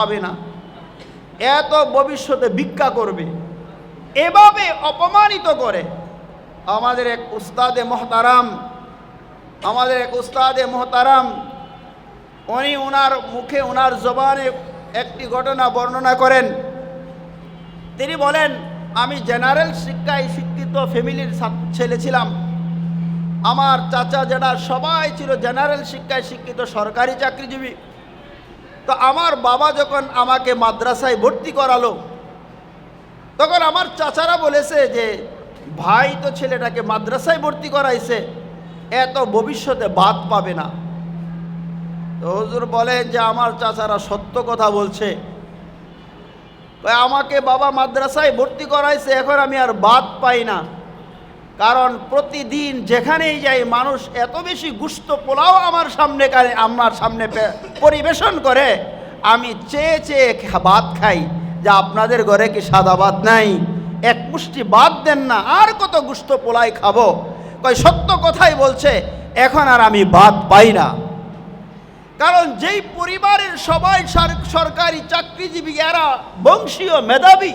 পাবে না, এত ভবিষ্যতে ভিক্ষা করবে, এভাবে অপমানিত করে। আমাদের এক উস্তাদে মোহতারাম উনি ওনার মুখে ওনার জবানে একটি ঘটনা বর্ণনা করেন। তিনি বলেন, আমি জেনারেল শিক্ষায় শিক্ষিত ফ্যামিলির ছেলে ছিলাম। আমার চাচা যেটা সবাই ছিল জেনারেল শিক্ষায় শিক্ষিত সরকারি চাকরিজীবী। তো আমার বাবা যখন আমাকে মাদ্রাসায় ভর্তি করালো, তখন আমার চাচারা বলেছে যে ভাই তো ছেলেটাকে মাদ্রাসায় ভর্তি করাইছে, এত ভবিষ্যতে বাদ পাবে না। তো হুজুর বলেন যে আমার চাচারা সত্য কথা বলছে, আমাকে বাবা মাদ্রাসায় ভর্তি করাইছে, এখন আমি আর বাদ পাই না। কারণ প্রতিদিন যেখানেই যাই মানুষ এত বেশি গুস্ত পোলাও আমার সামনে পরিবেশন করে, আমি চেয়ে চেয়ে ভাত খাই যে আপনাদের ঘরে কি সাদা ভাত নাই, এক মুষ্টি ভাত দেন না, আর কত গুস্ত পোলাই খাবো। সত্য কথাই বলছে, এখন আর আমি ভাত পাই না। কারণ যেই পরিবারের সবাই সরকারি চাকরিজীবী, এরা বংশীয় মেধাবী,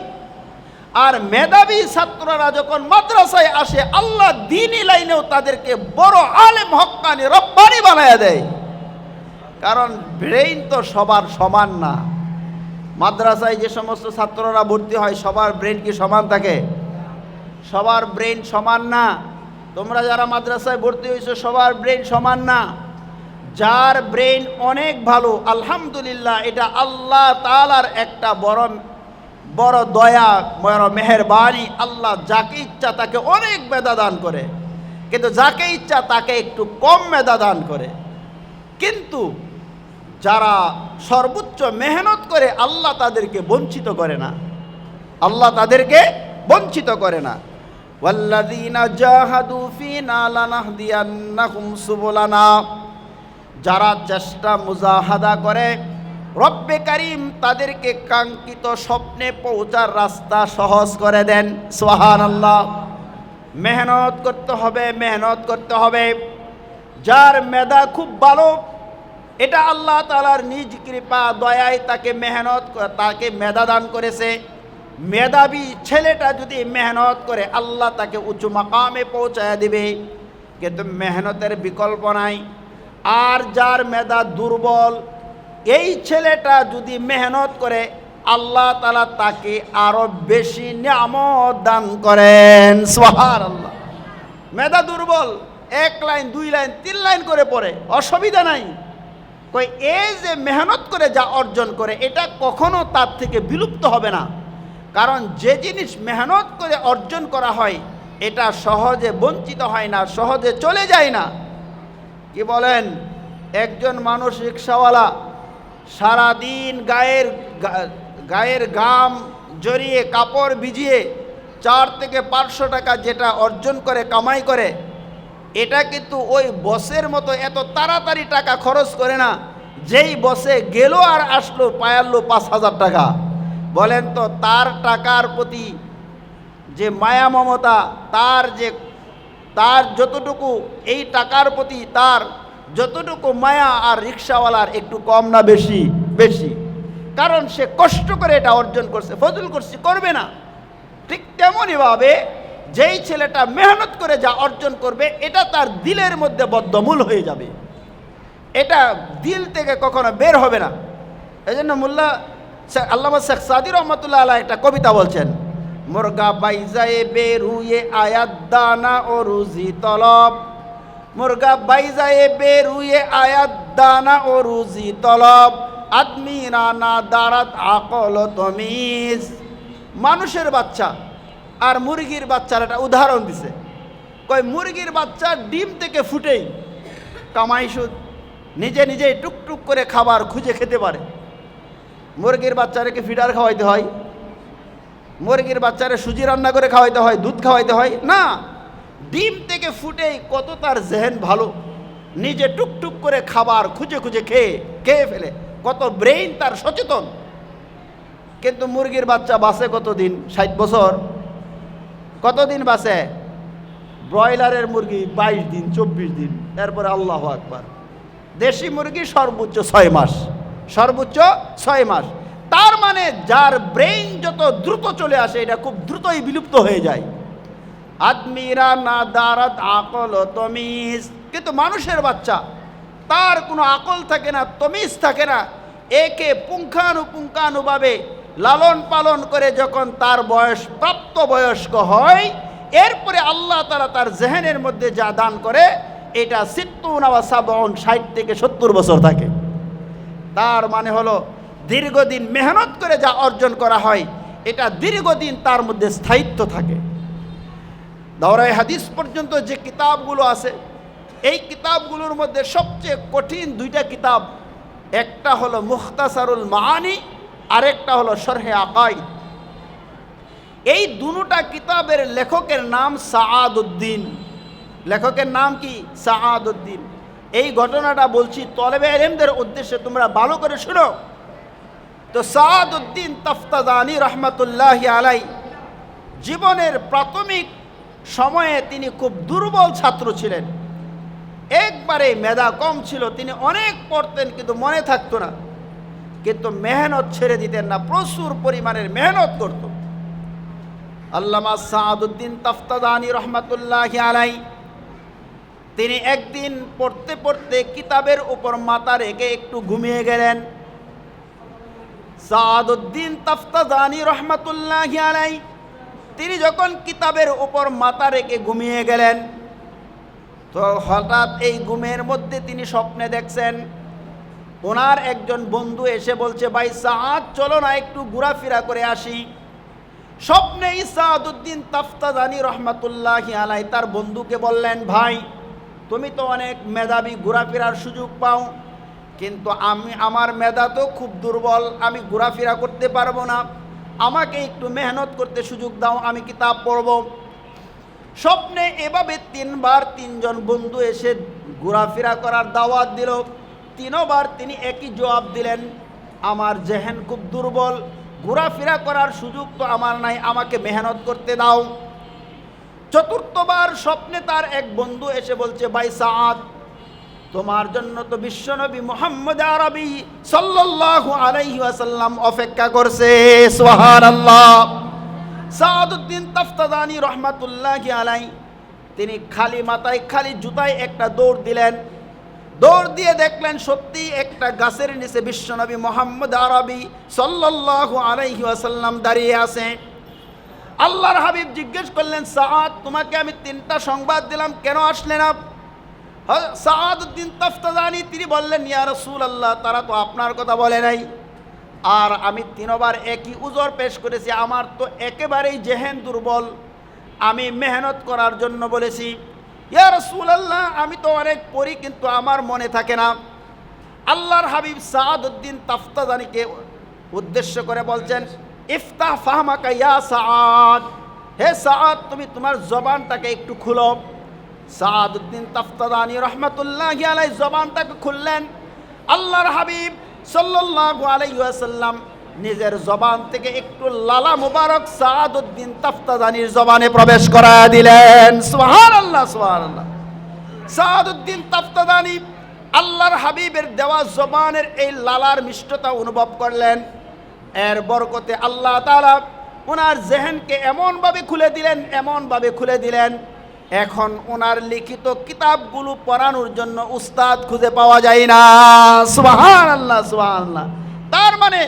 আর মেধাবী ছাত্ররা যখন মাদ্রাসায় আসে, আল্লাহ দ্বীনি লাইনেও তাদেরকে বড় আলেম হক্কানি রব্বানি বানায়া দেয়। কারণ ব্রেইন তো সবার সমান না। মাদ্রাসায় যে সমস্ত ছাত্ররা ভর্তি হয়, সবার ব্রেইন কি সমান থাকে? সবার ব্রেইন সমান না। তোমরা যারা মাদ্রাসায় ভর্তি হয়েছো, সবার ব্রেইন সমান না। যার ব্রেইন অনেক ভালো, আলহামদুলিল্লাহ, এটা আল্লাহ তাআলার একটা বড় দয়া, বড় মেহেরবানি। আল্লাহ যাকে ইচ্ছা তাকে অনেক মেধা দান করে, কিন্তু যাকে ইচ্ছা তাকে একটু কম মেধা দান করে। কিন্তু যারা সর্বোচ্চ মেহনত করে, আল্লাহ তাদেরকে বঞ্চিত করে না, আল্লাহ তাদেরকে বঞ্চিত করে না। ওয়াল্লাযীনা জাহাদু ফীনা লানাহদিয়ান্নাহুম সুবুলানা, যারা চেষ্টা মুজাহাদা করে, রব্বে কারীম তাদেরকে কাঙ্ক্ষিত স্বপ্নে পৌঁছার রাস্তা সহজ করে দেন। সুবহানাল্লাহ। মেহনত করতে হবে। যার মেধা খুব ভালো, এটা আল্লাহ তাআলার নিজ কৃপা দয়ায় তাকে মেধা দান করেছে। মেধাবী ছেলেটা যদি মেহনত করে, আল্লাহ তাকে উঁচু মাকামে পৌঁছায় দিবে, কিন্তু মেহনতের বিকল্প নাই। আর যার মেধা দুর্বল, এই ছেলেটা যদি মেহনত করে, আল্লাহ তাআলা তাকে আরো বেশি নিয়ামত দান করেন। সুবহানাল্লাহ। মেধা দুর্বল, 1 লাইন 2 লাইন 3 লাইন করে পড়ে, অসুবিধা নাই। এই যে মেহনত করে যা অর্জন করে, এটা কখনো তার থেকে বিলুপ্ত হবে না। কারণ যে জিনিস মেহনত করে অর্জন করা হয়, এটা সহজে বঞ্চিত হয় না, সহজে চলে যায় না। কি বলেন? একজন মানুষ রিক্সাওয়ালা সারাদিন গায়ের ঘাম জড়িয়ে, কাপড় ভিজিয়ে 4 থেকে 500 টাকা যেটা অর্জন করে, কামাই করে, এটা কিন্তু ওই বসের মতো এত তাড়াতাড়ি টাকা খরচ করে না। যেই বসে গেল আর আসলো, পায়ালো 5000 টাকা। বলেন তো, তার টাকার প্রতি যে মায়া মমতা, তার যতটুকু এই টাকার প্রতি তার যতটুকু মায়া, আর রিক্সাওয়ালার একটু কম না বেশি? বেশি। কারণ সে কষ্ট করে এটা অর্জন করছে, ফজল করবে না। ঠিক তেমনইভাবে যেই ছেলেটা মেহনত করে যা অর্জন করবে, এটা তার দিলের মধ্যে বদ্ধমূল হয়ে যাবে, এটা দিল থেকে কখনো বের হবে না। এই জন্য আল্লামা শেখ সাদী রহমতুল্লাহ আলাইহি একটা কবিতা বলছেন, মুরগা বাইজায়ে বেরুয়ে আয়াত দানা ও রুজি তলব, মুরগা বাইজায়ে বেরুয়ে আয়াত দানা ও রুজি তলব, আদমি রানা দারাত আকল তমিজ। মানুষের বাচ্চা আর মুরগির বাচ্চার একটা উদাহরণ দিছে। মুরগির বাচ্চা ডিম থেকে ফুটেই কামাই সুদ, নিজেই টুকটুক করে খাবার খুঁজে খেতে পারে। মুরগির বাচ্চাকে ফিডার খাওয়াইতে হয়, মুরগির বাচ্চারে সুজি রান্না করে খাওয়াইতে হয়, দুধ খাওয়াইতে হয় না। ডিম থেকে ফুটেই কত তার জেহেন ভালো, নিজে টুকটুক করে খাবার খুঁজে খেয়ে ফেলে, কত ব্রেইন তার সচেতন। কিন্তু মুরগির বাচ্চা বাঁচে কতদিন? 60 বছর। কতদিন বাঁচে? ব্রয়লারের মুরগি 22 দিন 24 দিন, এরপরে আল্লাহু আকবার। দেশি মুরগি সর্বোচ্চ 6 মাস, সর্বোচ্চ 6 মাস। মানে যার ব্রেইন যত দ্রুত চলে আসে এটা খুব দ্রুতই বিলুপ্ত হয়ে যায়। আদমিরা না দারাত আকল ও তমিজ, কিন্তু মানুষের বাচ্চা তার কোনো আকল থাকে না, তমিজ থাকে না। একে পুঙ্খানুপুঙ্খানুভাবে লালন পালন করে যখন তার বয়স প্রাপ্ত বয়স্ক হয়, এরপরে আল্লাহ তাআলা তার জেহেনের মধ্যে যা দান করে এটা 60 থেকে 70 বছর থাকে। তার মানে হলো দীর্ঘদিন মেহনত করে যা অর্জন করা হয় এটা দীর্ঘদিন তার মধ্যে স্থায়িত্ব থাকে। দাওরায়ে হাদিস পর্যন্ত যে কিতাবগুলো আছে, এই কিতাবগুলোর মধ্যে সবচেয়ে কঠিন দুইটা কিতাব, একটা হলো মুখতাসারুল মাআনি, আরেকটা হলো শরহে আকাইদ। এই দুটা কিতাবের লেখকের নাম সাআদউদ্দিন। লেখকের নাম কি? সাআদউদ্দিন। এই ঘটনাটা বলছি তলেবে ইলমদের উদ্দেশ্যে, তোমরা ভালো করে শুনো। তো সাআদউদ্দিন তাফতাজানি রহমাতুল্লাহি আলাই জীবনের প্রাথমিক সময়ে তিনি খুব দুর্বল ছাত্র ছিলেন, একবারে মেধা কম ছিল, তিনি অনেক পড়তেন কিন্তু মনে থাকতো না, কিন্তু মেহনত ছেড়ে দিতেন না, প্রচুর পরিমাণের মেহনত করত। আল্লামা সাআদউদ্দিন তাফতাজানি রহমাতুল্লাহি আলাই তিনি একদিন পড়তে পড়তে কিতাবের উপর মাথা রেখে একটু ঘুমিয়ে গেলেন। সাআদউদ্দিন তাফতাজানি রহমাতুল্লাহি আলাই তিনি যখন কিতাবের উপর মাথা রেখে ঘুমিয়ে গেলেন, তো হঠাৎ এই ঘুমের মধ্যে তিনি স্বপ্নে দেখছেন ওনার একজন বন্ধু এসে বলছে, ভাই সাআদ চলো না একটু ঘোরাফেরা করে আসি। স্বপ্নে সাআদউদ্দিন তাফতাজানি রহমাতুল্লাহি আলাই তার বন্ধুকে বললেন, ভাই তুমি তো অনেক মেধাবী, ঘোরাফেরার সুযোগ পাও, কিন্তু আমার মেধা তো খুব দুর্বল, আমি ঘোরাফেরা করতে পারবো না, আমাকে একটু মেহনত করতে সুযোগ দাও, আমি কিতাব পড়ব। স্বপ্নে এভাবে 3 বার 3 জন বন্ধু এসে ঘোরাফেরা করার দাওয়াত দিল। 3 বার তিনি একই জবাব দিলেন, আমার জেহেন খুব দুর্বল, ঘোরাফেরা করার সুযোগ তো আমার নাই, আমাকে মেহনত করতে দাও। 4র্থ বার স্বপ্নে তার এক বন্ধু এসে বলছে, ভাই সাআদ তোমার জন্য তো বিশ্বনবী মুহাম্মদ আরবি সাল্লাল্লাহু আলাইহি ওয়াসাল্লাম অপেক্ষা করছে। সুবহানাল্লাহ। সাআদউদ্দিন তাফতাজানি রহমাতুল্লাহি আলাই তিনি খালি মাথায় খালি জুতায় একটা দৌড় দিলেন। দৌড় দিয়ে দেখলেন সত্যি একটা গাছের নিচে বিশ্বনবী মুহাম্মদ আরবি সাল্লাল্লাহু আলাইহি ওয়াসাল্লাম দাঁড়িয়ে আছে। আল্লাহর হাবিব জিজ্ঞেস করলেন, সাআদ তোমাকে আমি 3টা সংবাদ দিলাম, কেন আসলে না? সাআদউদ্দিন তাফতাজানি তিনি বললেন, ইয়া রাসূলুল্লাহ তারা তো আপনার কথা বলে নাই, আর আমি 3 বার একই উযর পেশ করেছি, আমার তো একেবারেই জেহেন দুর্বল, আমি মেহনত করার জন্য বলেছি। ইয়া রাসূলুল্লাহ আমি তো অনেক পড়ি কিন্তু আমার মনে থাকে না। আল্লাহর হাবিব সাআদউদ্দিন তাফতাজানিকে উদ্দেশ্য করে বলছেন, ইফতাহ ফাহমাকা ইয়া সাআদ, হে সাআদ তুমি তোমার জবানটাকে একটু খুলো। সাআদউদ্দিন তাফতাজানি রহমাতুল্লাহি আলাইহি জবানটাকে খুললেন। আল্লাহর হাবিব সাল্লাল্লাহু আলাইহি ওয়াসাল্লাম নিজের জবান থেকে একটু লালা মুবারক সাআদউদ্দিন তাফতাজানির জবানে প্রবেশ করায় দিলেন। সুবহানাল্লাহ সুবহানাল্লাহ। সাআদউদ্দিন তাফতাজানি আল্লাহর হাবিবের দেওয়া জবানের এই লালার মিষ্টতা অনুভব করলেন। এর বরকতে আল্লাহ তাআলা ওনার জেহেনকে এমনভাবে খুলে দিলেন, এমনভাবে খুলে দিলেন, এখন ওনার লিখিত কিতাবগুলো পড়ানোর জন্য উস্তাদ খুঁজে পাওয়া যায় না। সুবহানাল্লাহ সুবহানাল্লাহ। তার মানে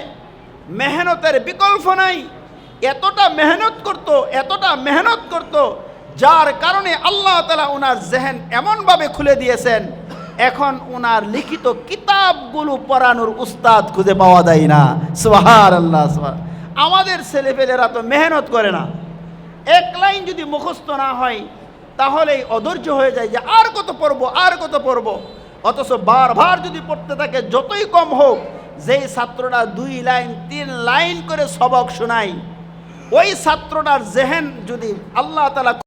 মেহনতের বিকল্প নাই। এতটা মেহনত করত যার কারণে আল্লাহ তাআলা ওনার জেহেন এমনভাবে খুলে দিয়েছেন, এখন ওনার লিখিত কিতাবগুলো পড়ানোর উস্তাদ খুঁজে পাওয়া যায় না। সুবহানাল্লাহ সুবহানাল্লাহ। আমাদের ছেলেপেলেরা তো মেহনত করে না, 1 লাইন যদি মুখস্থ না হয় তাহলেই অধৈর্য হয়ে যায় যে আর কত পড়বো। অথচ বারবার যদি পড়তে থাকে, যতই কম হোক, যেই ছাত্রটা 2 লাইন 3 লাইন করে সবক শোনায়, ওই ছাত্রটার জেহেন যদি আল্লাহ তাআলা